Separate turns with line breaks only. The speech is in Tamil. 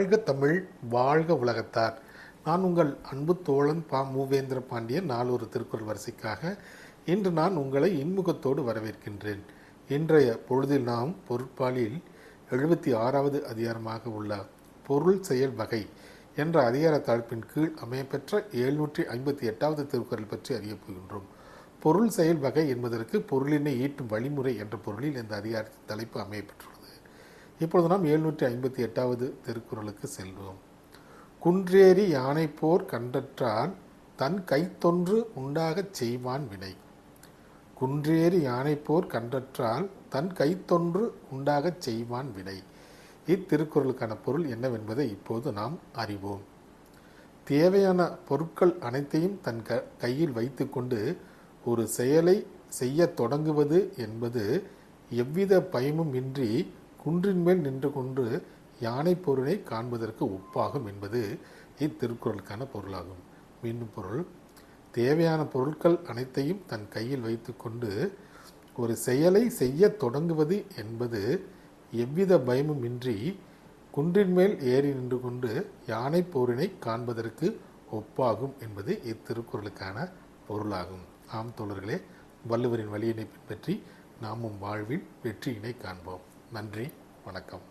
வாழ்க தமிழ், வாழ்க உலகத்தார். நான் உங்கள் அன்பு தோழன் மூவேந்திர பாண்டியன். நாளொரு திருக்குறள் வரிசைக்காக இன்று நான் உங்களை இன்முகத்தோடு வரவேற்கின்றேன். இன்றைய பொழுதில் நாம் பொருட்பாலில் 76வது அதிகாரமாக உள்ள பொருள் செயல் வகை என்ற அதிகார தலைப்பின் கீழ் அமையப்பெற்ற 758வது திருக்குறள் பற்றி அறியப் போகின்றோம். பொருள் செயல் வகை என்பதற்கு பொருளினை ஈட்டும் வழிமுறை என்ற பொருளில் இந்த அதிகாரத்தின் தலைப்பு அமையப்பெற்றுள்ளது. இப்பொழுது நாம் 758வது திருக்குறளுக்கு செல்வோம். குன்றேறி யானை போர் கண்டற்றால் தன் கைத்தொன்று உண்டாகச் செய்வான் வினை. குன்றேறி யானை போர் கண்டற்றால் தன் கைத்தொன்று உண்டாகச் செய்வான் வினை. இத்திருக்குறளுக்கான பொருள் என்னவென்பதை இப்போது நாம் அறிவோம். தேவையான பொருட்கள் அனைத்தையும் தன் கையில் வைத்து கொண்டு ஒரு செயலை செய்ய தொடங்குவது என்பது எவ்வித பயமும் இன்றி குன்றின் மேல் நின்று கொண்டு யானை போரினை காண்பதற்கு ஒப்பாகும் என்பது இத்திருக்குறளுக்கான பொருளாகும். மீண்டும் பொருள்: தேவையான பொருட்கள் அனைத்தையும் தன் கையில் வைத்து கொண்டு ஒரு செயலை செய்ய தொடங்குவது என்பது எவ்வித பயமும் இன்றி குன்றின் மேல் ஏறி நின்று கொண்டு யானை போரினை காண்பதற்கு ஒப்பாகும் என்பது இத்திருக்குறளுக்கான பொருளாகும். ஆம் தோழர்களே, வள்ளுவரின் வழியினை பின்பற்றி நாமும் வாழ்வில் வெற்றியினை காண்போம். நன்றி, வணக்கம்.